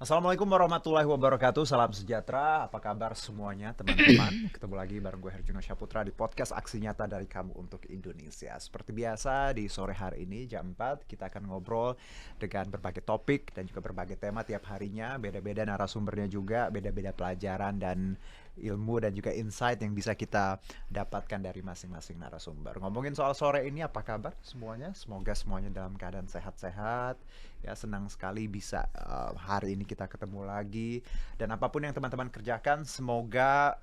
Assalamualaikum warahmatullahi wabarakatuh. Salam sejahtera. Apa kabar semuanya teman-teman? Ketemu lagi bareng gue Herjuna Syaputra di podcast Aksi Nyata dari Kamu untuk Indonesia. Seperti biasa di sore hari ini jam 4 kita akan ngobrol dengan berbagai topik dan juga berbagai tema tiap harinya. Beda-beda narasumbernya juga, beda-beda pelajaran dan ilmu dan juga insight yang bisa kita dapatkan dari masing-masing narasumber. Ngomongin soal sore ini, apa kabar semuanya? Semoga semuanya dalam keadaan sehat-sehat. Ya, senang sekali bisa hari ini kita ketemu lagi. Dan apapun yang teman-teman kerjakan, semoga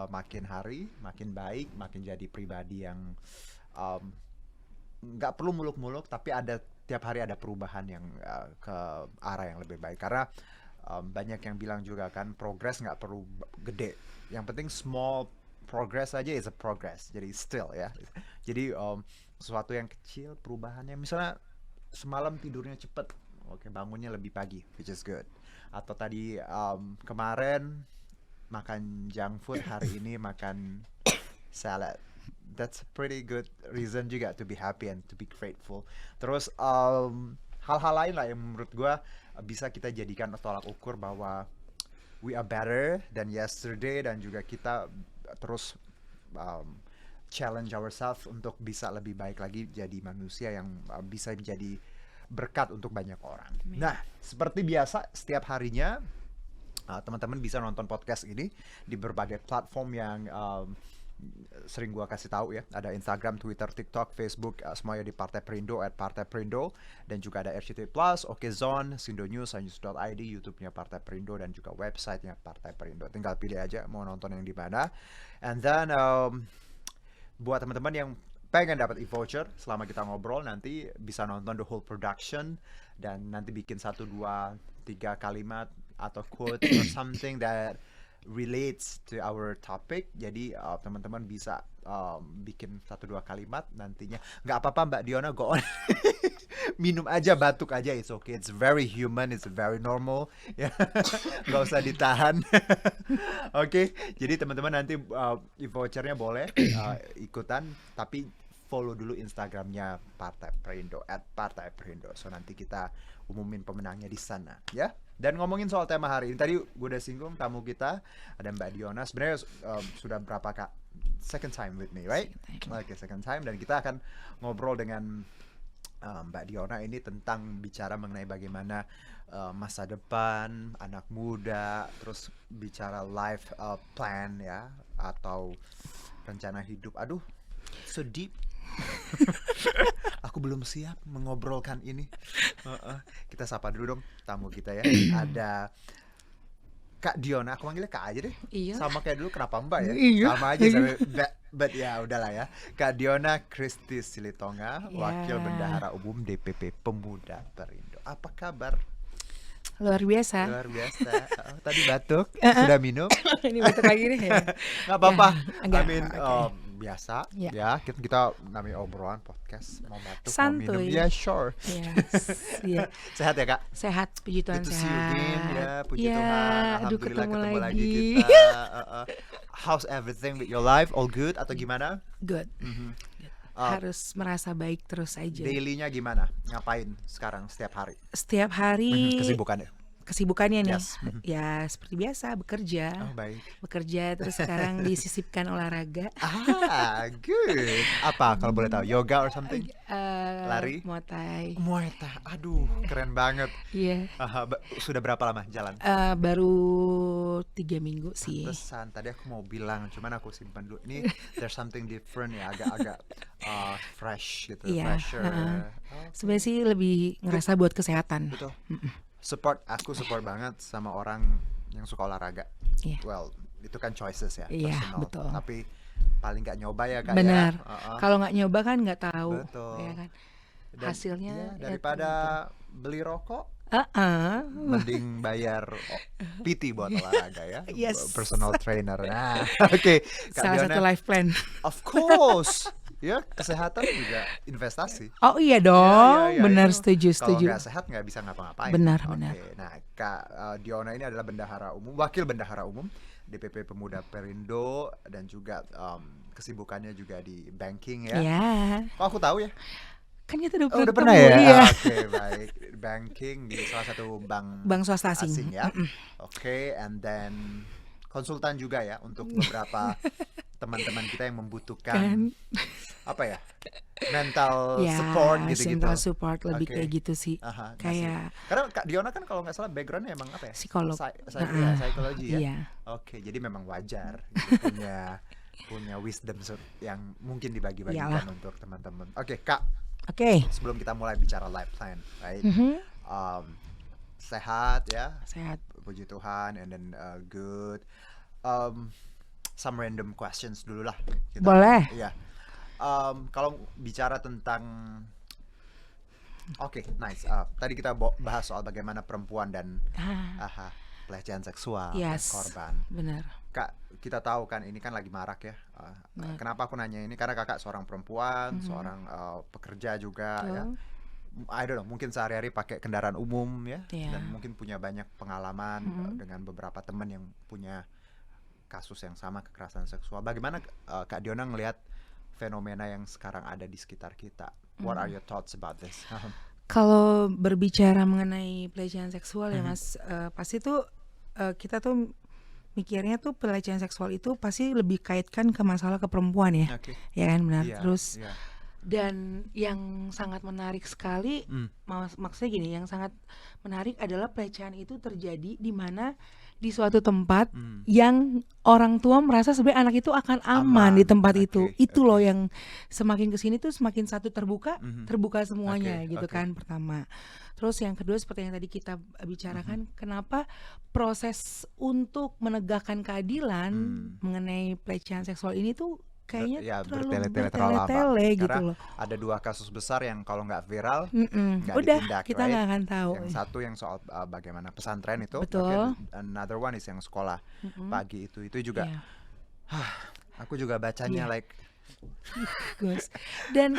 makin hari makin baik, makin jadi pribadi yang um, nggak perlu muluk-muluk, tapi ada tiap hari ada perubahan yang ke arah yang lebih baik. Karena banyak yang bilang juga kan, progress nggak perlu gede. Yang penting small progress aja is a progress. Jadi still ya. Jadi sesuatu yang kecil perubahannya, misalnya semalam tidurnya cepet, oke bangunnya lebih pagi, which is good. Atau tadi kemarin makan junk food, hari ini makan salad. That's a pretty good reason juga to be happy and to be grateful. Terus hal-hal lain lah yang menurut gue bisa kita jadikan tolak ukur bahwa we are better than yesterday, dan juga kita terus um, challenge ourselves untuk bisa lebih baik lagi jadi manusia yang bisa menjadi berkat untuk banyak orang. Nah, seperti biasa setiap harinya teman-teman bisa nonton podcast ini di berbagai platform yang sering gua kasih tahu ya. Ada Instagram, Twitter, TikTok, Facebook, semuanya di Partai Perindo @partai-perindo, dan juga ada RCTI Plus, Okezone, Sindo News, news.id, YouTube-nya Partai Perindo, dan juga website-nya Partai Perindo. Tinggal pilih aja mau nonton yang di mana. And then buat teman-teman yang pengen dapat e-voucher selama kita ngobrol, nanti bisa nonton the whole production dan nanti bikin 1, 2, 3 kalimat atau quote or something that relates to our topic. Jadi teman-teman bisa bikin 1, 2 kalimat nantinya. Nggak apa-apa Mbak Diona, go on. Minum aja, batuk aja, it's okay. It's very human, it's very normal. Ya, nggak usah ditahan. Oke, jadi teman-teman nanti e-vouchernya boleh ikutan, tapi follow dulu Instagramnya Partai Perindo @partai-perindo. So nanti kita umumin pemenangnya di sana, ya. Dan ngomongin soal tema hari ini, tadi gue udah singgung tamu kita ada Mbak Diona. Sebenarnya sudah berapa kak? Second time with me, right? Oke, second time, dan kita akan ngobrol dengan Mbak Diona ini tentang bicara mengenai bagaimana masa depan anak muda, terus bicara life plan ya, atau rencana hidup. Aduh, so deep. Aku belum siap mengobrolkan ini. Kita sapa dulu dong tamu kita ya. Ada Kak Diona, aku manggilnya Kak aja deh. Iya. Sama kayak dulu, kenapa Mbak ya? Iya. Sama aja, but ya udahlah ya. Kak Diona Kristi Silitonga, Wakil Bendahara Umum DPP Pemuda Perindo. Apa kabar? Luar biasa. Luar biasa. Tadi batuk, sudah minum? Ini batuk lagi nih ya. Nggak apa-apa. Agak, I mean, okay. biasa Ya. ya. Kita namanya obrolan podcast, mau batuk, Santuy. mau minum. Ya, sure. Yes, iya. Sehat ya, Kak? Sehat, puji Tuhan, Good to see sehat. you again, ya, puji Ya, Tuhan. aduh, Alhamdulillah ketemu lagi lagi. kita. How's everything with your life? All good atau gimana? Good. Mhm. Harus merasa baik terus aja. Daily-nya gimana? Ngapain sekarang setiap hari? Setiap hari Kesibukannya? kesibukannya nih. Yes. Ya, seperti biasa bekerja. Oh, baik. Bekerja, terus sekarang disisipkan olahraga. Good. Apa kalau boleh tahu? Yoga or something? Lari? Muay Thai. Muay Thai. Aduh, keren banget. Iya. Sudah berapa lama jalan? Baru 3 minggu sih. Pesan tadi aku mau bilang, cuman aku simpan dulu. Ini there's something different ya, agak-agak fresh gitu, Iya, fresher. Sebenarnya sih lebih ngerasa buat kesehatan. Betul. Aku support banget sama orang yang suka olahraga. Iya. Well, itu kan choices ya, Iya, personal. betul. Tapi paling nggak nyoba ya, Kak. Benar. Ya. Kalau nggak nyoba kan nggak tahu. Betul. Ya kan. Dan, Hasilnya ya, ya daripada beli rokok, tergantung. mending bayar PT buat olahraga ya. Yes. Personal trainer. Nah, oke. Kak Salah Diona, satu life plan. of course. Ya, kesehatan juga investasi. Oh iya dong, Ya, benar, itu. setuju. Kalau nggak sehat nggak bisa ngapa-ngapain. Benar, Oke. benar. Nah, Kak Diona ini adalah wakil bendahara umum DPP Pemuda Perindo, dan juga kesibukannya juga di banking ya. Ya, Oh, aku tahu ya. Kan kita udah Oh, udah pernah pernah ketemu, ya? iya. Oke, baik. Banking di salah satu bank Bank swasta asing. asing ya. Oke, and then konsultan juga ya untuk beberapa teman-teman kita yang membutuhkan Kan, apa ya? Mental ya, support gitu-gitu. central support lebih Oke. kayak gitu sih. Aha, ngasih. Kayak Karena Kak Diona kan kalau nggak salah backgroundnya emang apa ya? psikolog. Ya, psikologi ya. Iya. Oke, jadi memang wajar gitu, punya wisdom yang mungkin dibagi-bagikan Iyalah. untuk teman-teman. Oke, Kak, Oke. sebelum kita mulai bicara life plan, right? Mhm. Sehat ya, Sehat. puji Tuhan, and then good. Some random questions dulu lah. Boleh. Iya. Kalau bicara tentang, oke, nice. Tadi kita bahas soal bagaimana perempuan dan pelecehan seksual dan Yes. korban. Benar. Kak, kita tahu kan ini kan lagi marak ya. Benar. Kenapa aku nanya ini? Karena kakak seorang perempuan, seorang pekerja juga ya. Betul. I don't know, mungkin sehari-hari pakai kendaraan umum ya, Iya. dan mungkin punya banyak pengalaman dengan beberapa teman yang punya kasus yang sama kekerasan seksual. Bagaimana Kak Diona ngelihat fenomena yang sekarang ada di sekitar kita? What are your thoughts about this? Kalau berbicara mengenai pelecehan seksual ya Mas, pasti tuh kita tuh mikirnya tuh pelecehan seksual itu pasti lebih kaitkan ke masalah ke perempuan ya, Oke. ya kan benar. Iya, Terus iya. dan yang sangat menarik sekali, maksudnya gini, yang sangat menarik adalah pelecehan itu terjadi di mana di suatu tempat yang orang tua merasa sebenarnya anak itu akan aman di tempat itu. Oke, Itu oke. loh yang semakin kesini tuh semakin satu terbuka semuanya Oke, gitu oke. kan pertama. Terus yang kedua seperti yang tadi kita bicarakan, kenapa proses untuk menegakkan keadilan mengenai pelecehan seksual ini tuh kayaknya Ya, terlalu bertele-tele terlalu lama. bertele-tele gitu Karena loh. ada dua kasus besar yang kalau nggak viral nggak Udah ditindak, kita right? nggak akan tahu. Yang satu yang soal bagaimana pesantren itu, Betul. another one is yang sekolah pagi itu juga. Iya. Aku juga bacanya Iya. like Gus. Dan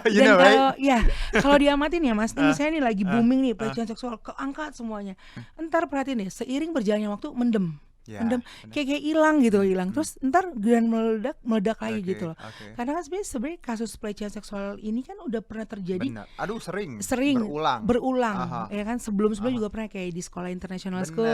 You dan know, right? kalau ya kalau diamatin ya Mas, nih misalnya nih lagi booming nih pelecehan seksual, keangkat semuanya. Entar perhatiin deh, seiring berjalannya waktu mendem. Ya, Mendem benar. kayak hilang gitu, hilang. Terus entar dan meledak lagi Oke, gitu loh. oke. Karena kan sebenarnya kasus pelecehan seksual ini kan udah pernah terjadi Benar. Aduh, sering berulang Aha. ya kan, sebelum-sebelumnya juga pernah kayak di sekolah international Benar. school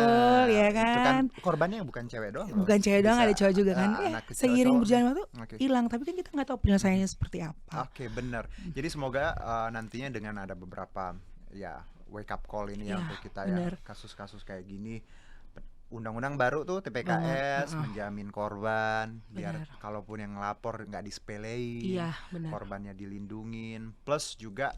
ya Itu kan. korbannya bukan cewek doang loh. Bukan cewek doang, Bisa, ada cowok juga kan. anak kecil, Seiring cowok. berjalan waktu Oke. hilang, tapi kan kita nggak tahu penyelesaiannya seperti apa. Oke, benar. Jadi semoga nantinya dengan ada beberapa ya wake up call ini ya Ya, untuk kita benar. ya kasus-kasus kayak gini. Undang-undang baru tuh TPKS menjamin korban biar Benar. kalaupun yang ngelapor nggak disepelein, Iya, benar. korbannya dilindungin. Plus juga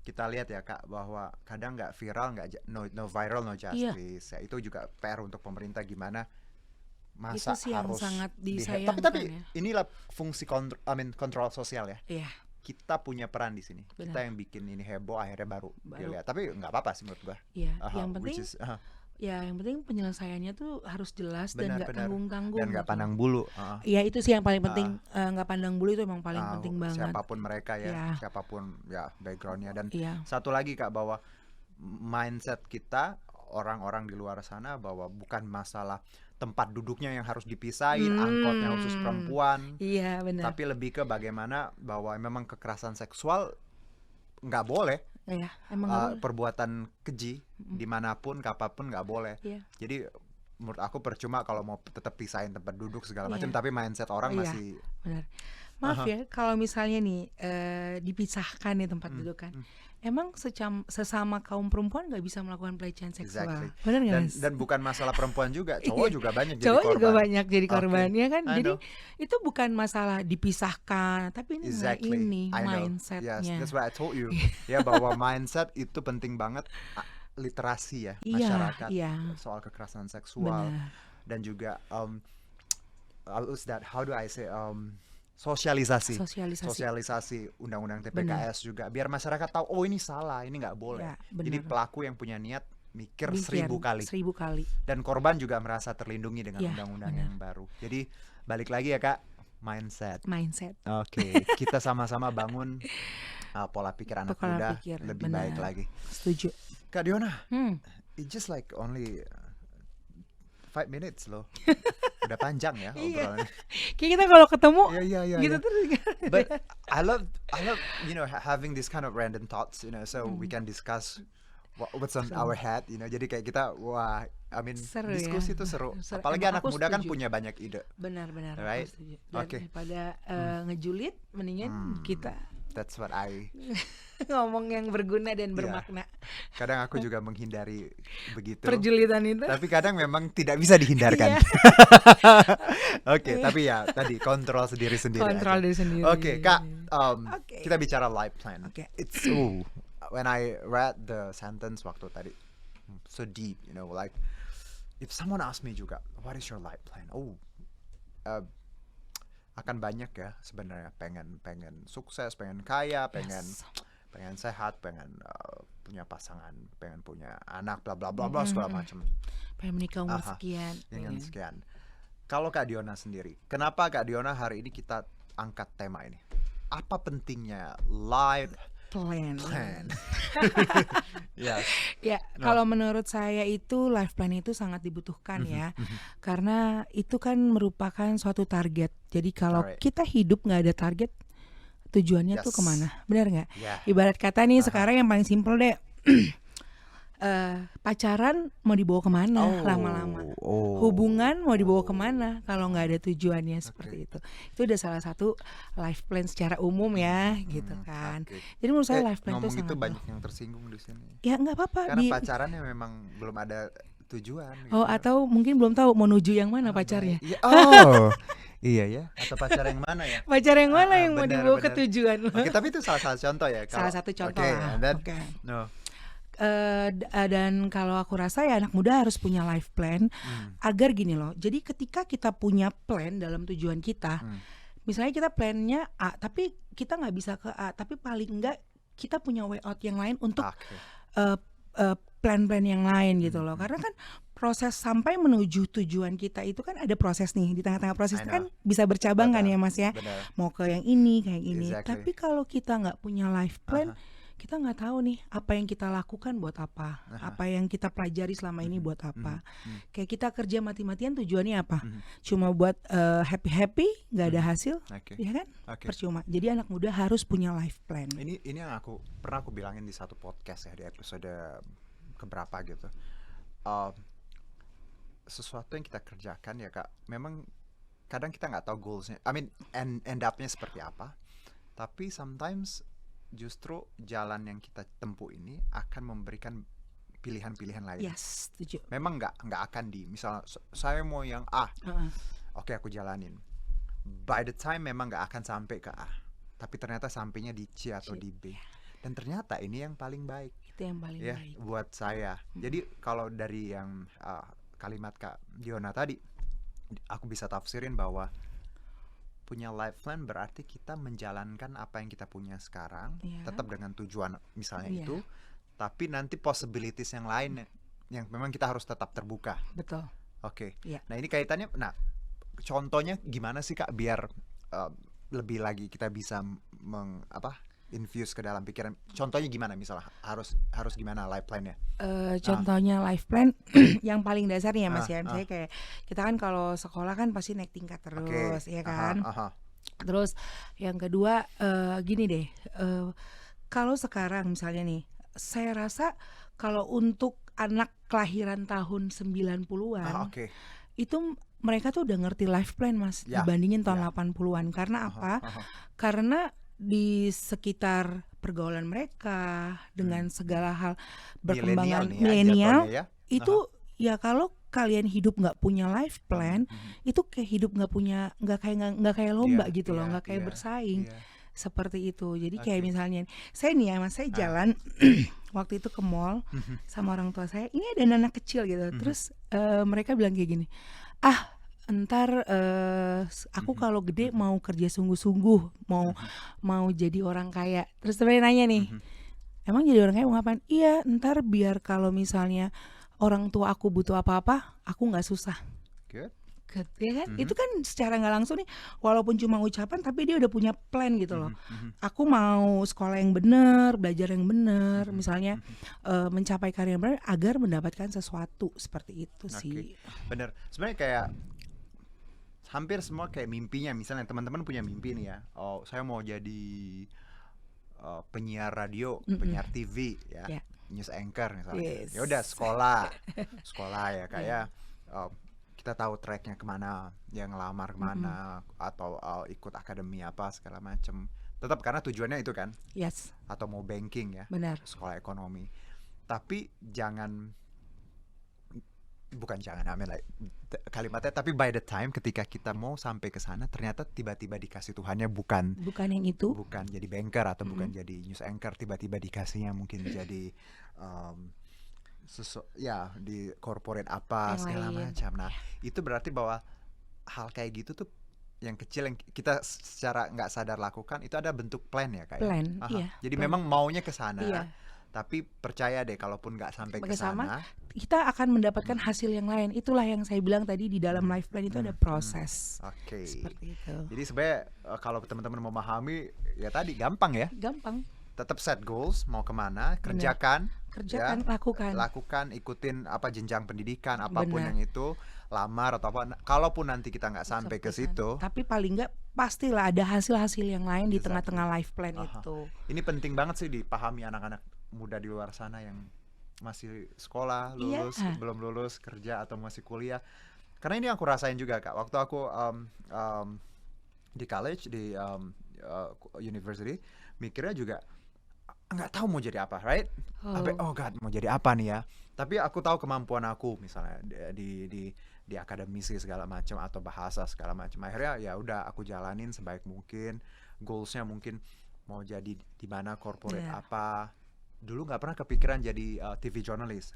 kita lihat ya Kak bahwa kadang nggak viral, no viral no Iya. justice. Ya, itu juga PR untuk pemerintah gimana masa Itu sih yang harus sangat tapi disayangkan ya. inilah fungsi kontrol sosial ya. Iya, Kita punya peran di sini. Benar. Kita yang bikin ini heboh akhirnya baru dilihat. Tapi nggak apa-apa sih menurut gua. iya. Aha, Yang which penting is, yang penting penyelesaiannya tuh harus jelas dan nggak benar. tanggung-tanggung. Dan nggak gitu. pandang bulu. Iya, itu sih yang paling penting. Nggak pandang bulu itu emang paling penting banget. Siapapun mereka ya, Iya. siapapun ya backgroundnya. Dan Iya. satu lagi Kak, bahwa mindset kita orang-orang di luar sana bahwa bukan masalah tempat duduknya yang harus dipisahin, angkotnya khusus perempuan, Iya, benar. tapi lebih ke bagaimana bahwa memang kekerasan seksual nggak boleh. Iya, emang nggak boleh. Perbuatan keji dimanapun kapanpun nggak boleh. Iya. Jadi menurut aku percuma kalau mau tetap pisahin tempat duduk segala Iya. macam, tapi mindset orang Iya. masih Benar. Maaf ya, kalau misalnya nih dipisahkan nih tempat duduk kan, emang sesama kaum perempuan nggak bisa melakukan pelecehan seksual, Exactly. benar nggak dan Mas? dan bukan masalah perempuan juga, cowok Iya. juga banyak jadi Cowok korban. juga banyak jadi korban, Oke. ya kan? I Jadi know. itu bukan masalah dipisahkan, tapi ini mengenai Exactly. ini I know. mindsetnya. Yes, that's why I told you. Ya, bahwa mindset itu penting banget, literasi ya Iya, masyarakat iya. soal kekerasan seksual. Benar. Dan juga how do I say sosialisasi undang-undang TPKS juga biar masyarakat tahu, oh ini salah, ini nggak boleh. Ya, benar. Jadi pelaku yang punya niat mikir Mikir 1000 kali, 1000 kali. dan korban juga merasa terlindungi dengan Ya, undang-undang benar. yang baru. Jadi balik lagi ya Kak, mindset. Oke, kita sama-sama bangun pola pikir anak Pola muda pikir, lebih baik benar. lagi. Setuju. Kak Diona, Hmm. it's just like only 5 minutes loh. Udah panjang ya Iya. obrolannya. Kayak kita kalau ketemu Iya. gitu terus. But I love having this kind of random thoughts, so we can discuss what's on our head, Jadi kayak kita Seru diskusi ya. tuh seru. Seru. Apalagi Emang anak aku muda kan setuju. punya banyak ide. Benar-benar Right? aku setuju. Oke. Daripada ngejulit, mendingan kita That's what I ngomong yang berguna dan Iya. bermakna. kadang aku juga menghindari begitu. Perjulitan itu. Tapi kadang memang tidak bisa dihindarkan. Iya. Oke, tapi ya tadi kontrol sendiri Kontrol aja. diri sendiri. Oke, Kak, Oke. kita bicara life plan. Oke. It's when I read the sentence waktu tadi, so deep, like if someone ask me juga, what is your life plan? Akan banyak ya sebenarnya, pengen sukses, pengen kaya, pengen sehat, pengen punya pasangan, pengen punya anak, bla bla bla bla segala macam. Pengen menikah umur Aha. sekian. Dengan Iya. sekian. Kalau Kak Diona sendiri, kenapa Kak Diona hari ini kita angkat tema ini? Apa pentingnya life Plan. Yes. Ya, kalau menurut saya itu life plan itu sangat dibutuhkan ya. Karena itu kan merupakan suatu target. Jadi kalau Alright. kita hidup nggak ada target, tujuannya tuh Yes. kemana? Benar nggak? Ya. Ibarat kata nih sekarang yang paling simpel deh. Pacaran mau dibawa kemana lama-lama? Hubungan mau dibawa kemana kalau nggak ada tujuannya seperti itu? Itu udah salah satu life plan secara umum ya, gitu kan. Oke. Jadi menurut saya life plan itu ngomong itu sangat banyak yang tersinggung di sini. ya nggak apa-apa. Karena pacarannya memang belum ada tujuan. Oh, atau mungkin belum tahu mau nuju yang mana pacarnya. Iya. Oh, iya ya. Atau pacar yang mana ya? Pacar yang mana yang mau benar, dibawa ke benar. tujuan? Oke, tapi itu salah satu contoh ya. Salah satu contoh Oke, lah. and then, Oke. no. Dan kalau aku rasa ya anak muda harus punya life plan agar gini loh. Jadi ketika kita punya plan dalam tujuan kita, misalnya kita plannya A, tapi kita nggak bisa ke A, tapi paling enggak kita punya way out yang lain untuk plan-plan yang lain gitu loh. Karena kan proses sampai menuju tujuan kita itu kan ada proses nih. Di tengah-tengah proses itu kan bisa bercabang kan ya Mas ya. Benar. Mau ke yang ini, kayak ini. Exactly. Tapi kalau kita nggak punya life plan, kita nggak tahu nih apa yang kita lakukan buat apa, apa yang kita pelajari selama ini buat apa. Kayak kita kerja mati-matian tujuannya apa? Cuma buat happy-happy, nggak ada hasil, Oke. ya kan? Oke. Percuma. Jadi anak muda harus punya life plan. Ini yang pernah aku bilangin di satu podcast ya, di episode keberapa gitu. Sesuatu yang kita kerjakan ya Kak, memang kadang kita nggak tahu goalsnya, end up-nya seperti apa. Tapi sometimes justru jalan yang kita tempuh ini akan memberikan pilihan-pilihan lain. Yes, setuju. Memang nggak akan misal saya mau yang A, oke aku jalanin. By the time memang nggak akan sampai ke A, tapi ternyata sampainya di C atau di B. Dan ternyata ini yang paling baik. Itu yang paling Ya, baik. buat saya. Jadi kalau dari yang kalimat Kak Diona tadi, aku bisa tafsirin bahwa punya life plan berarti kita menjalankan apa yang kita punya sekarang, tetap dengan tujuan misalnya itu, tapi nanti possibilities yang lain yang memang kita harus tetap terbuka. Betul. Oke. Iya. Nah ini kaitannya, contohnya gimana sih Kak biar lebih lagi kita bisa infuse ke dalam pikiran. Contohnya gimana misalnya harus gimana life plan-nya? Contohnya life plan yang paling dasar nih ya Mas ya. Misalnya kayak kita kan kalau sekolah kan pasti naik tingkat terus, ya kan. Terus yang kedua gini deh, kalau sekarang misalnya nih, saya rasa kalau untuk anak kelahiran tahun 90-an itu mereka tuh udah ngerti life plan Mas dibandingin tahun 80-an. Karena apa? Karena di sekitar pergaulan mereka dengan segala hal perkembangan milenial itu ya kalau kalian hidup nggak punya life plan itu kayak hidup nggak kayak lomba gitu loh, nggak kayak bersaing seperti itu. Jadi kayak misalnya saya nih ya Mas, saya jalan waktu itu ke mall sama orang tua saya, ini ada anak kecil gitu, terus mereka bilang kayak gini, ntar aku kalau gede mau kerja sungguh-sungguh, mau jadi orang kaya. Terus temennya nanya nih, emang jadi orang kaya mau ngapain? Iya, ntar biar kalau misalnya orang tua aku butuh apa-apa, aku nggak susah. Good. deket, ya kan? Itu kan secara nggak langsung nih, walaupun cuma ucapan, tapi dia udah punya plan gitu loh. Aku mau sekolah yang benar, belajar yang benar, misalnya mencapai karir yang benar agar mendapatkan sesuatu seperti itu sih. Bener. Sebenarnya kayak hampir semua kayak mimpinya, misalnya teman-teman punya mimpi nih ya. Oh, saya mau jadi penyiar radio, penyiar TV ya. Yeah. News anchor misalnya. Yes. Ya udah sekolah ya kayak kita tahu tracknya kemana, yang ngelamar kemana atau ikut akademi apa segala macem. Tetap karena tujuannya itu kan. Yes. Atau mau banking ya. Benar. Sekolah ekonomi. Tapi kalimatnya, tapi by the time ketika kita mau sampai ke sana ternyata tiba-tiba dikasih Tuhannya bukan yang itu, bukan jadi banker atau bukan jadi news anchor, tiba-tiba dikasihnya mungkin jadi di corporate apa yang segala lain. macam. Nah itu berarti bahwa hal kayak gitu tuh yang kecil yang kita secara nggak sadar lakukan itu ada bentuk plan ya kayak. Plan, iya. Jadi plan. memang maunya ke sana. Iya. Tapi percaya deh, kalaupun nggak sampai ke sana, kita akan mendapatkan hasil yang lain. Itulah yang saya bilang tadi, di dalam life plan itu ada proses. Oke. Seperti itu. Jadi sebenarnya kalau teman-teman memahami, ya tadi gampang ya. Gampang. Tetap set goals, mau kemana, kerjakan, ya, lakukan, ikutin apa jenjang pendidikan, apapun Benar. yang itu, lamar atau apa. Kalaupun nanti kita nggak sampai ke situ, tapi paling nggak pastilah ada hasil-hasil yang lain di tengah-tengah life plan itu. Ini penting banget sih dipahami anak-anak muda di luar sana yang masih sekolah, lulus, belum lulus, kerja atau masih kuliah. Karena ini aku rasain juga Kak, waktu aku di college, di university, mikirnya juga nggak tahu mau jadi apa, right? Oh God, mau jadi apa nih ya? Tapi aku tahu kemampuan aku, misalnya di akademisi segala macam atau bahasa segala macam. Akhirnya ya udah aku jalanin sebaik mungkin. Goalsnya mungkin mau jadi di mana corporate apa. Dulu nggak pernah kepikiran jadi TV journalist.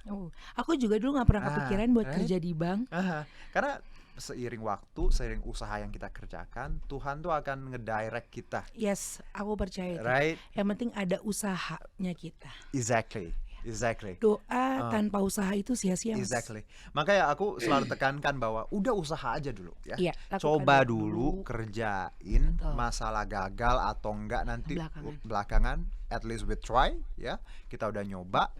Aku juga dulu nggak pernah kepikiran buat kerja di bank. Karena seiring waktu, seiring usaha yang kita kerjakan, Tuhan tuh akan ngedirect kita. Yes, aku percaya itu. Right? Yang penting ada usahanya kita. Exactly. Doa tanpa usaha itu sia-sia. Exactly. Makanya aku selalu tekankan bahwa udah usaha aja dulu ya. Iya, coba dulu kerjain. Betul. Masalah gagal atau enggak nanti belakangan, at least we try ya. Kita udah nyoba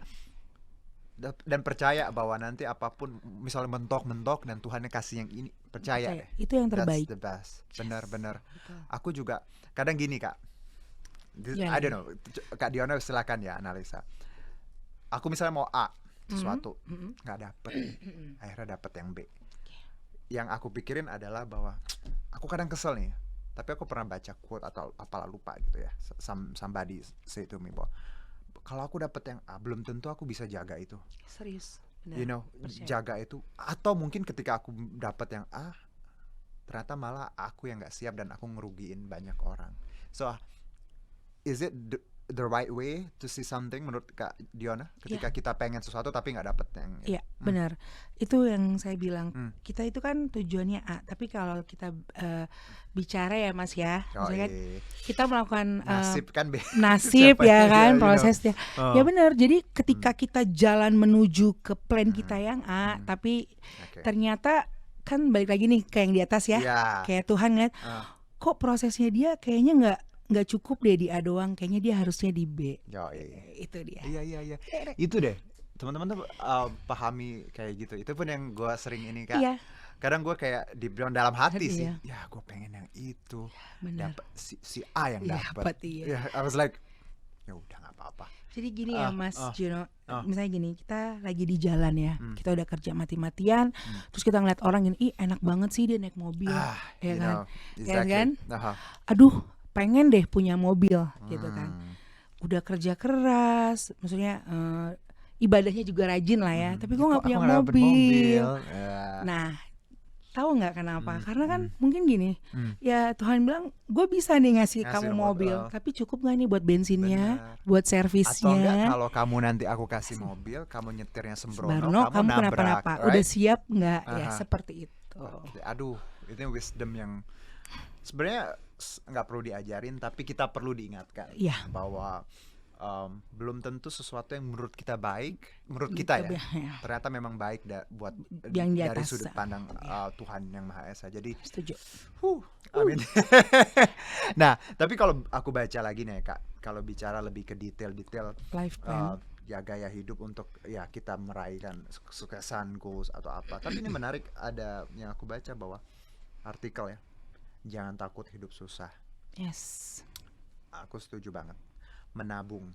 dan percaya bahwa nanti apapun misalnya mentok dan Tuhan kasih yang ini, percaya deh. Itu yang terbaik. That's the best. Benar-benar. Aku juga kadang gini Kak. I don't know. Kak Diona silakan ya analisa. Aku misalnya mau A sesuatu, nggak dapet, akhirnya dapet yang B. Yang aku pikirin adalah bahwa aku kadang kesel nih, tapi aku pernah baca quote atau apalah lupa gitu ya. Somebody say to me bahwa kalau aku dapet yang A, belum tentu aku bisa jaga itu. Serius. Benar. You know, jaga itu. Atau mungkin ketika aku dapet yang A, ternyata malah aku yang nggak siap dan aku ngerugiin banyak orang. So, is it the right way to see something menurut Kak Diona ketika kita pengen sesuatu tapi nggak dapet yang benar. Itu yang saya bilang, kita itu kan tujuannya A, tapi kalau kita bicara ya Mas ya, misalkan kita melakukan nasib kan nasib ya kan, prosesnya ya benar. Jadi ketika kita jalan menuju ke plan kita yang A, tapi ternyata kan balik lagi nih ke yang di atas ya, kayak Tuhan ngeliat kok prosesnya dia kayaknya nggak cukup deh di A doang, kayaknya dia harusnya di B. Itu dia. Iya. Itu deh. Teman-teman tuh pahami kayak gitu. Itu pun yang gue sering ini Kak. Iya. Kadang gue kayak di dalam hati sih. Ya gue pengen yang itu. Dapat si A yang dapat. Iya. I was like, ya udah nggak apa-apa. Jadi gini ya Mas Juno, misalnya gini, kita lagi di jalan ya, kita udah kerja mati-matian, terus kita ngeliat orang ini, enak banget sih dia naik mobil, ya kan? Exactly. Ya kan? Aduh, pengen deh punya mobil gitu kan. Udah kerja keras, maksudnya ibadahnya juga rajin lah ya, tapi gue nggak punya mobil. Nah, tahu nggak kenapa? Karena kan mungkin gini, ya Tuhan bilang gue bisa nih ngasih kamu mobil, tapi cukup nggak nih buat bensinnya, buat servisnya? Atau enggak kalau kamu nanti aku kasih mobil, kamu nyetirnya sembrono, kamu nabrak, kenapa-napa, udah siap nggak? Ya seperti itu. Aduh, itu wisdom yang sebenarnya nggak perlu diajarin, tapi kita perlu diingatkan bahwa belum tentu sesuatu yang menurut kita baik, menurut kita ya, ternyata memang baik buat yang di dari atas. sudut pandang Tuhan yang Maha Esa. Jadi Setuju. amin. Nah, tapi kalau aku baca lagi nih Kak, kalau bicara lebih ke detail-detail Life plan. ya gaya hidup untuk ya kita meraihkan kesuksesan, goals atau apa. Tapi ini menarik, ada yang aku baca bahwa artikel ya, jangan takut hidup susah. Yes. Aku setuju banget. Menabung.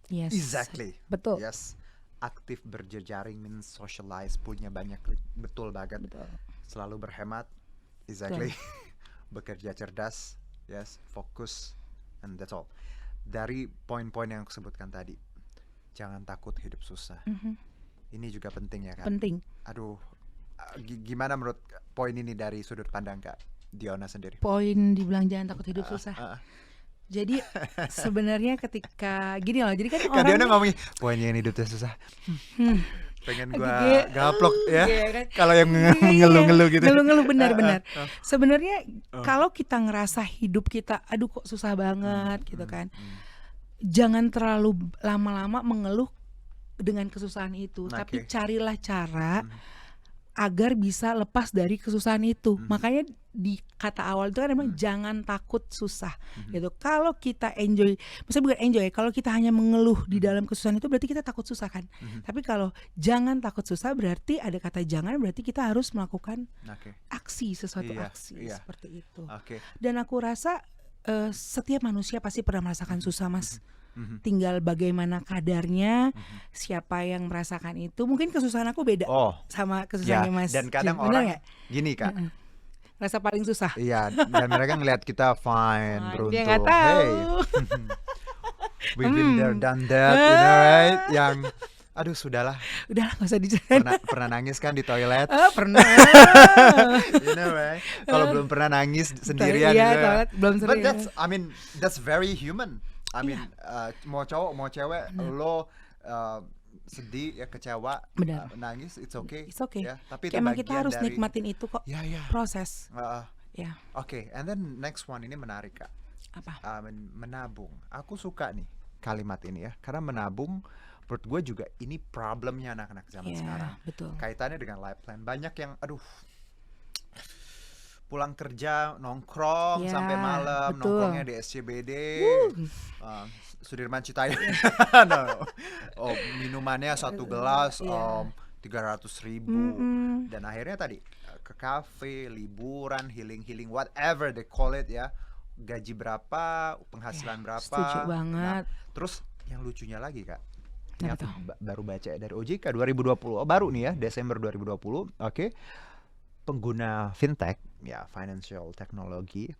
Yes. Exactly. Betul. Yes. Aktif berjejaring means socialize, punya banyak betul banget. Betul. Selalu berhemat. Exactly. Bekerja cerdas. Yes, fokus, and that's all. Dari poin-poin yang aku sebutkan tadi, jangan takut hidup susah. Ini juga penting ya kan? Penting. Aduh, gimana menurut poin ini dari sudut pandang Kak Diona sendiri? Poin dibilang jangan takut hidup susah. Jadi sebenarnya ketika gini loh, jadi kan Kak Diona ngomongin poinnya ini hidupnya susah. Pengen gua gaplok ya. Kan? Kalau yang ngeluh-ngeluh gitu. Ngeluh-ngeluh benar-benar. Sebenarnya kalau kita ngerasa hidup kita aduh kok susah banget gitu kan. Jangan terlalu lama-lama mengeluh dengan kesusahan itu, tapi carilah cara agar bisa lepas dari kesusahan itu. Makanya di kata awal itu kan memang jangan takut susah gitu. Kalau kita enjoy, maksudnya bukan enjoy, kalau kita hanya mengeluh di dalam kesusahan itu berarti kita takut susah kan. Tapi kalau jangan takut susah berarti ada kata jangan, berarti kita harus melakukan aksi, sesuatu aksi seperti itu. Dan aku rasa setiap manusia pasti pernah merasakan susah, Mas. Tinggal bagaimana kadarnya, siapa yang merasakan itu. Mungkin kesusahan aku beda sama kesusahannya Mas. Dan kadang orang gini Kak, rasa paling susah. Iya, dan mereka ngelihat kita fine, beruntung. Dia nggak tahu. Hey, we've been there, done that, you know, right? Yang, aduh sudahlah. Udahlah, nggak usah diceritain. Pernah nangis kan di toilet? Pernah. You know, right? Kalau belum pernah nangis sendirian, toilet belum sering. But that's very human. I mean, mau cowok mau cewek, lo sedih ya, kecewa, nangis, it's okay. It's okay. Ya, tapi emang kita harus nikmatin itu kok. Proses. Okay, and then next one ini menarik Kak. Apa? Menabung. Aku suka nih kalimat ini ya, karena menabung menurut gue juga ini problemnya anak-anak zaman sekarang. Betul. Kaitannya dengan life plan. Banyak yang pulang kerja nongkrong sampai malam, nongkrongnya di SCBD, Sudirman Citayam. Minumannya satu gelas 300.000 dan akhirnya tadi ke kafe, liburan, healing whatever they call it ya. Gaji berapa, penghasilan berapa. Setuju banget. Terus yang lucunya lagi Kak, ini aku baru baca dari OJK 2020, baru nih ya, Desember 2020. Oke. Pengguna fintech, financial technology,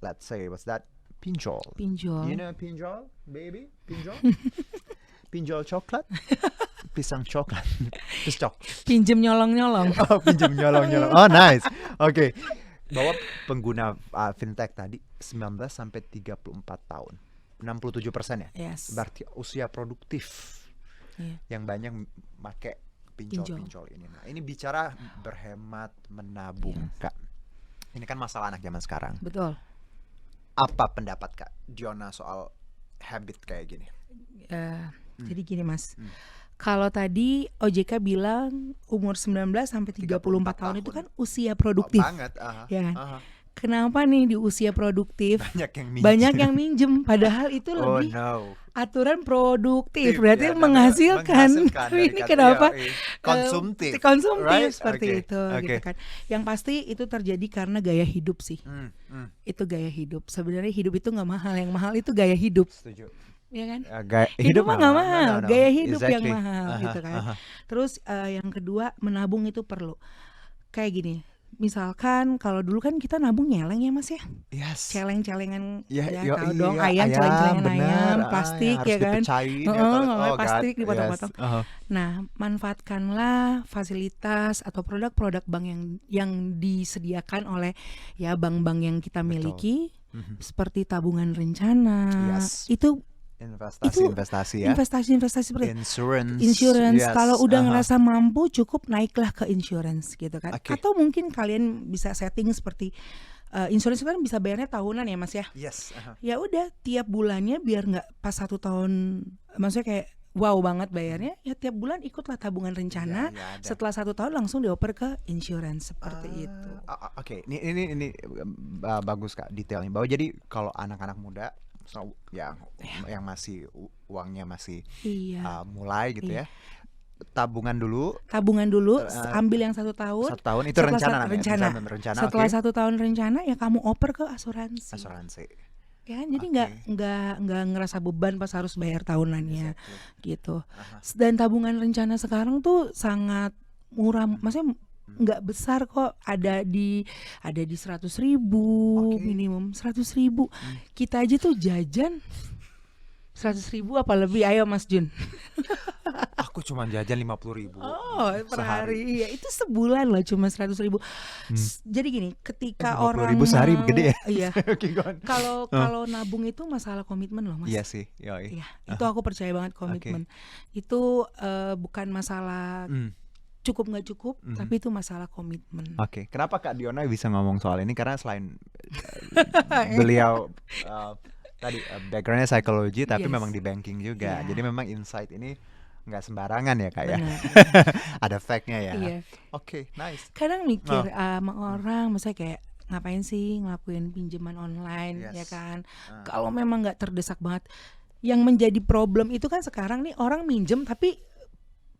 let's say, what's that? Pinjol. You know pinjol, baby? Pinjol? Pinjol coklat? Pisang coklat? Pinjem nyolong-nyolong. Pinjem nyolong-nyolong. Oh, nice. Oke. Bahwa pengguna fintech tadi 19 sampai 34 tahun. 67% ya? Yes. Berarti usia produktif. Yang banyak pakai pinjol ini. Nah, ini bicara berhemat, menabung, Kak. Ini kan masalah anak zaman sekarang. Betul. Apa pendapat Kak Diona soal habit kayak gini? Jadi gini Mas. Kalau tadi OJK bilang umur 19 sampai 34 tahun itu kan usia produktif. Banget, ya kan? Kenapa nih di usia produktif banyak yang minjem padahal itu lebih aturan produktif, berarti menghasilkan. Ini kenapa konsumtif right? Seperti itu gitu kan. Yang pasti itu terjadi karena gaya hidup sih. Itu gaya hidup. Sebenarnya hidup itu nggak mahal, yang mahal itu gaya hidup. Setuju. Ya kan? Hidup mah nggak mahal, gaya hidup yang mahal gitu kan. Terus yang kedua, menabung itu perlu. Kayak gini. Misalkan kalau dulu kan kita nabung nyeleng ya Mas ya, celeng-celengan tahu dong, ayam celeng-celengan ayam, plastik ya kan, plastik dipotong-potong. Nah, manfaatkanlah fasilitas atau produk-produk bank yang disediakan oleh bank-bank yang kita miliki, seperti tabungan rencana, itu investasi seperti insurance. Kalau udah ngerasa mampu, cukup naiklah ke insurance gitu kan. Atau mungkin kalian bisa setting seperti insurance kan bisa bayarnya tahunan ya Mas ya. Yes. Ya udah tiap bulannya biar nggak pas 1 tahun, maksudnya kayak wow banget bayarnya, ya tiap bulan ikutlah tabungan rencana. Ya, ada. Setelah 1 tahun langsung dioper ke insurance seperti itu. Oke, ini bagus Kak detailnya, bahwa jadi kalau anak-anak muda yang masih uangnya masih Iya. mulai gitu Iya. ya, tabungan dulu ambil yang 1 tahun. 1 tahun itu Setelah rencana. Setelah Oke. 1 tahun rencana ya kamu oper ke asuransi. Asuransi. Ya kan, jadi Oke. nggak ngerasa beban pas harus bayar tahunannya Exactly. gitu. Aha. Dan tabungan rencana sekarang tuh sangat murah, maksudnya nggak besar kok, ada di 100.000 Oke. minimum 100.000. Kita aja tuh jajan 100.000 apa lebih, ayo Mas Jun. Aku cuma jajan 50.000 Oh, per sehari. hari. Ya, itu sebulan loh cuma 100.000. Jadi gini, ketika 50.000 orang sehari mau, gede ya? iya. Oke, go on. Kalau nabung itu masalah komitmen loh Mas. Iya sih, yoi. Iya, itu aku percaya banget komitmen. Itu bukan masalah cukup nggak cukup, tapi itu masalah komitmen. Oke, kenapa Kak Diona bisa ngomong soal ini? Karena selain beliau tadi backgroundnya psikologi, tapi Yes. memang di banking juga. Iya. Jadi memang insight ini nggak sembarangan ya Kak ya. Benar. Ada fact-nya ya. Iya. Oke, nice. Kadang mikir sama orang, misalnya kayak ngapain sih ngelakuin pinjaman online, Yes. ya kan? Kalau memang nggak terdesak banget. Yang menjadi problem itu kan sekarang nih orang minjem tapi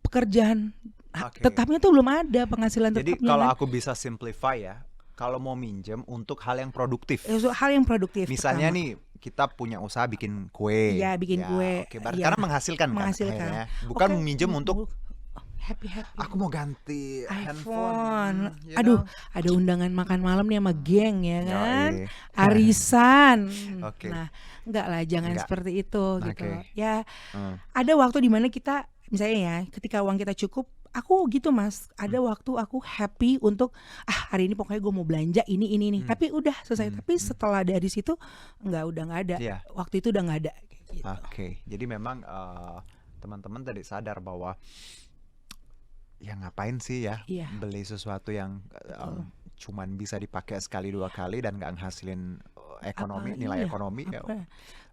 pekerjaan Oke. tetapnya tuh belum ada, penghasilan Jadi tetapnya kalau kan. aku bisa simplify ya, kalau mau minjem untuk hal yang produktif. Hal yang produktif. Misalnya pertama. nih kita punya usaha bikin kue. Iya, bikin kue. Oke, Iya. karena menghasilkan kan Menghasilkan. akhirnya. Bukan Oke, minjem untuk happy. aku mau ganti iPhone. handphone. you Aduh, know? ada undangan makan malam nih sama geng ya kan. Yoi. Arisan. Oke. Nah, enggak lah, jangan Enggak. seperti itu gitu. Oke. Ya, Hmm. ada waktu dimana kita misalnya ya, ketika uang kita cukup, aku gitu Mas, ada waktu aku happy untuk hari ini pokoknya gue mau belanja ini. Tapi udah selesai. Tapi setelah dari situ udah nggak ada. Iya. Waktu itu udah nggak ada. Kayak gitu. Oke, jadi memang teman-teman tadi sadar bahwa ya ngapain sih ya Iya. beli sesuatu yang cuman bisa dipakai sekali 2 kali dan nggak ngasilin ekonomi, nilai Iya, ekonomi ya. apa?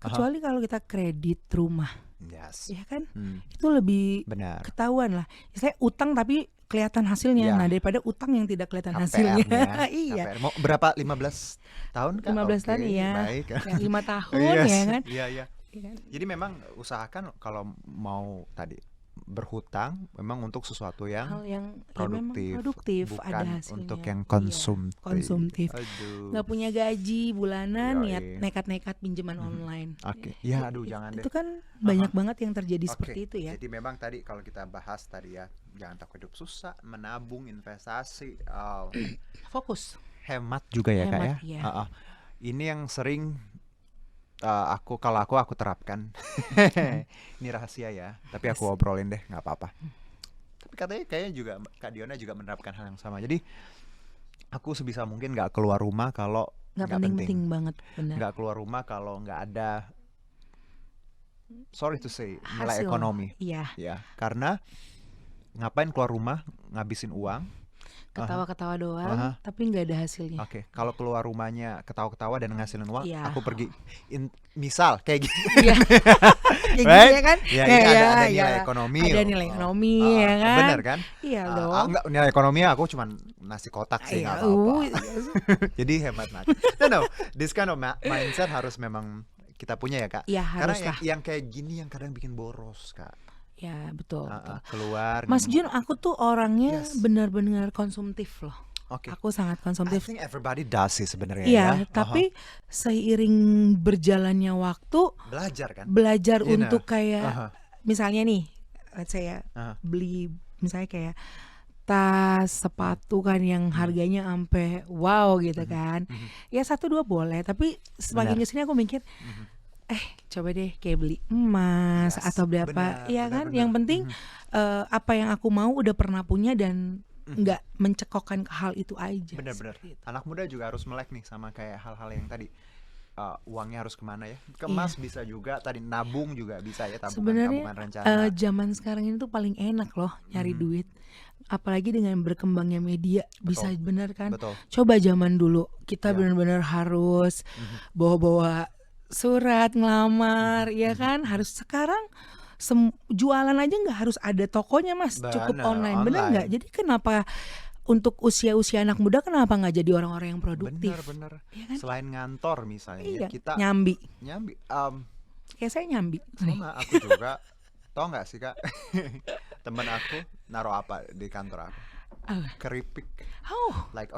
Kecuali kalau kita kredit rumah, Yes. ya kan? Hmm, Itu lebih benar. ketahuan lah. Saya utang tapi kelihatan hasilnya. Iya. Nah, daripada utang yang tidak kelihatan KPR hasilnya. nya, Iya. KPR. Mau berapa? 15 tahun Kak? 15 tahun Oke, iya. baik. Ya, 5 tahun Yes, ya kan? Iya, iya. Iya kan? Jadi memang usahakan kalau mau tadi berhutang memang untuk sesuatu yang Hal yang memang produktif, produktif, bukan ada hasilnya. untuk yang Iya, konsumtif. konsumtif. Aduh. Nggak punya gaji bulanan, Yoi. nekat-nekat pinjaman online. Oke. Ya, aduh, jangan deh. Itu kan banyak banget yang terjadi Oke, seperti itu ya. Jadi memang tadi kalau kita bahas tadi ya, jangan takut hidup susah, menabung, investasi, Fokus. hemat juga ya Kak ya. Hemat, iya. Ini yang sering aku terapkan. Ini rahasia ya, tapi aku obrolin deh, nggak apa-apa. Tapi katanya kayaknya juga Kak Diona juga menerapkan hal yang sama. Jadi aku sebisa mungkin nggak keluar rumah kalau Nggak nggak penting. penting banget, benar. Nggak keluar rumah kalau nggak ada, sorry to say, nilai Hasil. ekonomi. Iya. Ya, karena ngapain keluar rumah ngabisin uang? Ketawa-ketawa doang, Aha. tapi nggak ada hasilnya. Oke, kalau keluar rumahnya ketawa-ketawa dan ngasilin uang, Iya. aku pergi. Misal kayak gitu. Iya. Kayak gitu Right? ya kan? Ya, ini ada ya. nilai ekonomi. Ada loh. nilai ekonomi ya kan? Bener kan? Iya dong. Enggak, nilai ekonomi aku cuman nasi kotak sih, nggak Iya, apa-apa. Jadi hemat mati. No, this kind of mindset harus memang kita punya ya Kak. Iya, Karena harus lah. yang kayak gini yang kadang bikin boros Kak. Ya, betul. betul. Keluar. Mas nggak Jun, aku tuh orangnya Yes. benar-benar konsumtif loh. Oke. Aku sangat I konsumtif. think everybody does sih sebenarnya Iya, ya. tapi seiring berjalannya waktu, Belajar kan? belajar You know. untuk kayak Aha. misalnya nih, let's say ya, Aha. beli misalnya kayak tas, sepatu kan yang harganya sampai wow gitu kan. Ya 1-2 boleh, tapi semakin Benar. kesini aku mikir coba deh kayak beli emas Yes, atau beli apa, benar, ya kan? benar. Yang penting apa yang aku mau udah pernah punya dan nggak mencekokkan ke hal itu aja. Bener-bener. seperti itu. Anak muda juga harus melek nih sama kayak hal-hal yang tadi. Uangnya harus kemana ya? Kemas bisa juga, tadi nabung juga bisa ya, tabungan Sebenarnya rencana. zaman sekarang ini tuh paling enak loh nyari duit. apalagi dengan berkembangnya media, bisa Betul, benar kan? betul. Coba zaman dulu kita Ya. benar-benar harus bawa-bawa surat ngelamar, ya kan? Harus sekarang jualan aja nggak harus ada tokonya mas, cukup Bener, online, bener nggak? online. Jadi kenapa untuk usia-usia anak muda kenapa nggak jadi orang-orang yang produktif? Bener. Ya kan? Selain ngantor misalnya, Iya, kita nyambi. Kayak saya nyambi. sama aku juga. Tau nggak sih kak, temen aku naruh apa di kantor aku? Keripik. Like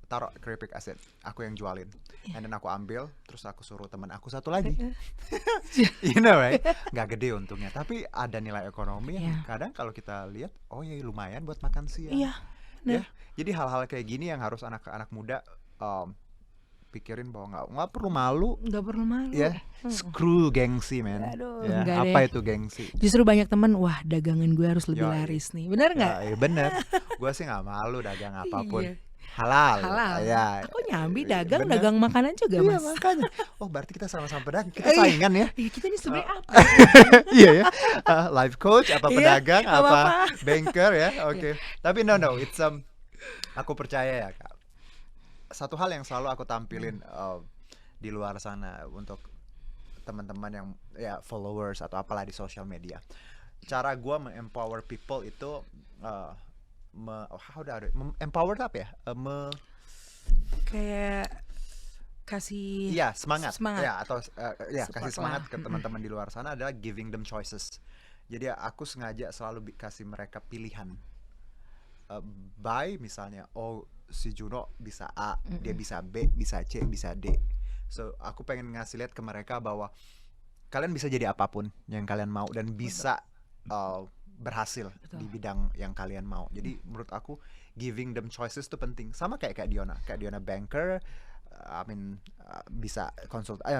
taruh keripik asin, aku yang jualin, and then aku ambil, terus aku suruh temen aku satu lagi. You know right? Nggak gede untungnya, tapi ada nilai ekonomi yang kadang kalau kita lihat, oh ya lumayan buat makan siang. Iya. Ya, jadi hal-hal kayak gini yang harus anak-anak muda pikirin bahwa nggak perlu malu. Nggak perlu malu. Ya, screw gengsi men. Aduh, Ya, nggak apa deh. itu gengsi? Justru banyak teman, wah dagangan gue harus lebih Yoi. laris nih, bener nggak? Ya, bener. Gue sih nggak malu dagang apapun. Iya. Halal. Halal. Ya. Aku nyambi dagang, Bener. dagang makanan juga Iya, mas. makanya. Oh berarti kita sama-sama pedagang, kita saingan ya. Iya, kita ini sebenarnya apa? Iya ya. Life coach apa Iya, pedagang nggak apa apa-apa. banker ya. Oke. Tapi no it's aku percaya ya kak. Satu hal yang selalu aku tampilin di luar sana untuk teman-teman yang ya followers atau apalah di social media. Cara gua empower people itu empower itu apa ya? Kayak kasih Iya, semangat. Ya, atau Support kasih semangat lah. ke teman-teman di luar sana adalah giving them choices. Jadi aku sengaja selalu kasih mereka pilihan. Misalnya, si Juno bisa A, dia bisa B, bisa C, bisa D. So, aku pengen ngasih lihat ke mereka bahwa kalian bisa jadi apapun yang kalian mau dan bisa berhasil di bidang yang kalian mau. Jadi menurut aku giving them choices itu penting. Sama kayak Kak Diona banker, bisa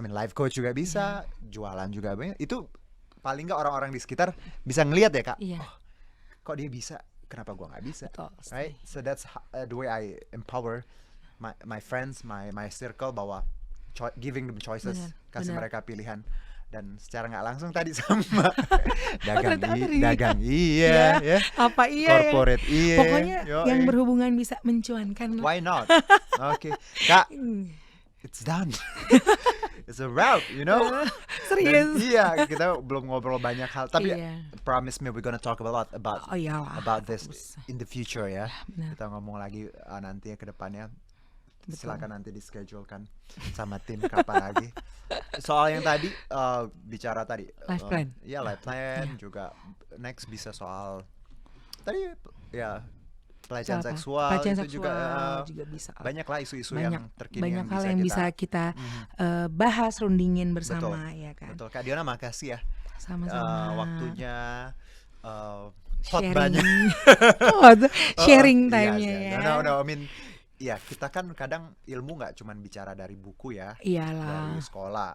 life coach juga bisa, jualan juga banyak. Itu paling nggak orang-orang di sekitar bisa ngelihat ya kak. Iya. Kok dia bisa, kenapa gua nggak bisa? Betul, Right? So that's the way I empower my friends, my circle, bahwa giving them choices, kasih bener. mereka pilihan. Dan secara nggak langsung tadi sama dagang Ya. ya, Apa iya corporate ya? iya, Pokoknya yang berhubungan bisa mencuankan. why not? Oke. Kak, it's done. It's a wrap, you know. Serius. Dan, iya, kita belum ngobrol banyak hal, tapi Iya. promise me we're gonna talk a lot about Iyalah, this in the future ya. benar. Kita ngomong lagi nanti ke depannya. Silakan nanti di-schedulekan sama tim kapan lagi. Soal yang tadi bicara tadi Life plan. Iya, life plan juga. Next bisa soal tadi ya pelecehan seksual Pelecehan itu seksual juga bisa. banyak lah isu-isu yang terkini banyak yang hal yang bisa kita bahas, rundingin bersama. Betul. Ya kan. Betul. Kak Diona makasih ya Sama-sama. waktunya hot Sharing. banyak. Sharing Yes, time-nya yes. ya. No, I mean ya kita kan kadang ilmu nggak cuma bicara dari buku ya, Iyalah. dari sekolah,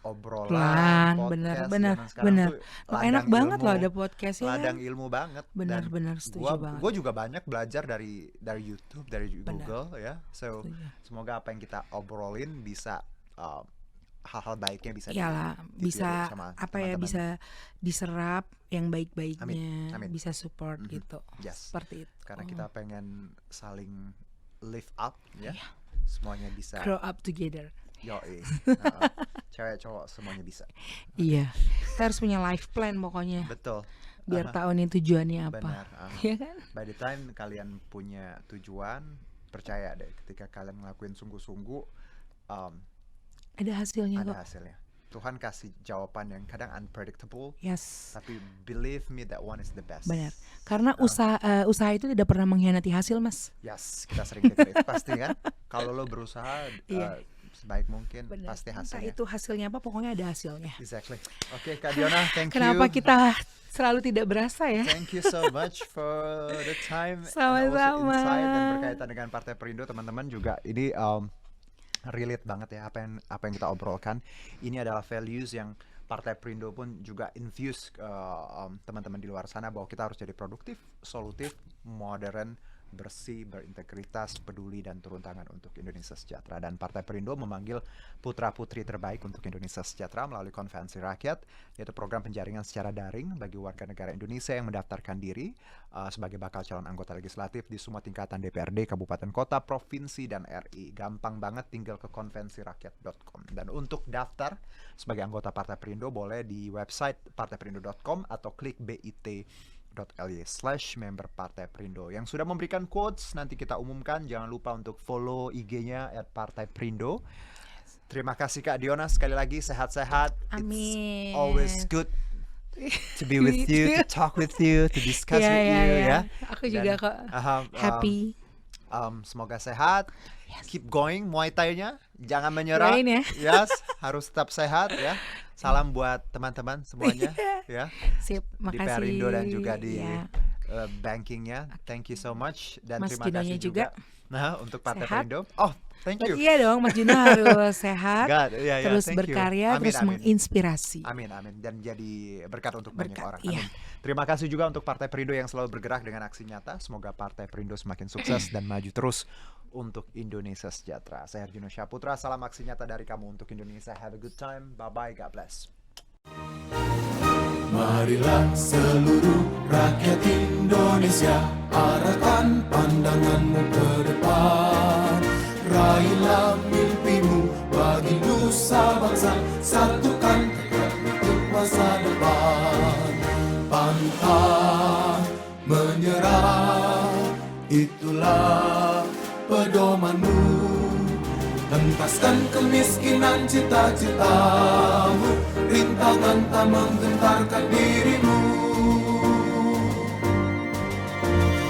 obrolan, Pelan, podcast, bener. zaman sekarang tuh Enak ladang banget ilmu, loh ada podcastnya. ladang ilmu banget. Benar, setuju banget. Gue juga banyak belajar dari YouTube, dari Google ya. So semoga apa yang kita obrolin bisa hal-hal baiknya bisa Iyalah, ditiru bisa sama apa ya, teman-teman. bisa diserap yang baik-baiknya, Amin. bisa support gitu. Yes. Seperti itu. Karena kita pengen saling lift up ya. Semuanya bisa. Grow up together. Yoi. Cewek cowok semuanya bisa. Iya. Kita harus punya life plan pokoknya. Betul. Biar tahu nih tujuannya apa. Benar. Iya kan? By the time kalian punya tujuan, percaya deh ketika kalian ngelakuin sungguh-sungguh ada hasilnya ada kok. hasilnya. Tuhan kasih jawaban yang kadang unpredictable, Yes. tapi believe me that one is the best. Benar. Karena usaha itu tidak pernah mengkhianati hasil, Mas. Yes, kita sering dengar itu pasti kan. Kalau lo berusaha Iya. sebaik mungkin, Benar. pasti Entah hasilnya. itu hasilnya apa, pokoknya ada hasilnya. Exactly. Oke, Kak Diona, thank Kenapa you. kita selalu tidak berasa ya? Thank you so much for the time and Sama-sama. also insight dan berkaitan dengan Partai Perindo. Teman-teman juga ini relate banget ya apa yang kita obrolkan. Ini adalah values yang Partai Perindo pun juga infuse ke teman-teman di luar sana, bahwa kita harus jadi produktif, solutif, modern, bersih, berintegritas, peduli, dan turun tangan untuk Indonesia Sejahtera. Dan Partai Perindo memanggil putra-putri terbaik untuk Indonesia Sejahtera melalui Konvensi Rakyat, yaitu program penjaringan secara daring bagi warga negara Indonesia yang mendaftarkan diri sebagai bakal calon anggota legislatif di semua tingkatan DPRD, kabupaten kota, provinsi, dan RI. Gampang banget, tinggal ke konvensirakyat.com. Dan untuk daftar sebagai anggota Partai Perindo boleh di website partaiperindo.com atau klik bit.ly/member Partai Perindo. Yang sudah memberikan quotes nanti kita umumkan. Jangan lupa untuk follow IG-nya @partaiperindo. Terima kasih Kak Diona, sekali lagi sehat-sehat. Amin. It's always good to be with you, to talk with you, to discuss with you ya. Aku juga kok happy. Semoga sehat. Keep going Muay Thai-nya, jangan menyerah. Yes, harus tetap sehat ya. Salam buat teman-teman semuanya ya. Sip, makasih. Di Perindo dan juga di bankingnya. Thank you so much dan Mas terima kasih juga. Untuk Partai Perindo. Oh, thank you. Iya dong, Mas Juno harus sehat, terus berkarya, amin, terus menginspirasi. Amin, dan jadi berkat untuk banyak orang. Iya. Amin. Terima kasih juga untuk Partai Perindo yang selalu bergerak dengan aksi nyata. Semoga Partai Perindo semakin sukses dan maju terus untuk Indonesia Sejahtera. Saya Herjunno Syaputra, salam aksi nyata dari kamu untuk Indonesia. Have a good time. Bye-bye. God bless. Marilah seluruh rakyat Indonesia, arahkan pandanganmu ke depan. Raihlah mimpimu bagi nusa bangsa, satukan tekad untuk masa depan. Pantang menyerah, itulah pedomanmu. Hentaskan kemiskinan cita-citamu, rintangan tak menggentarkan dirimu.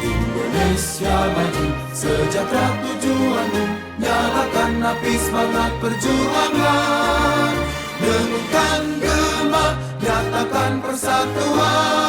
Indonesia maju, sejahtera tujuanmu, nyalakan api semangat perjuangan. Dengunkan gema, nyatakan persatuan.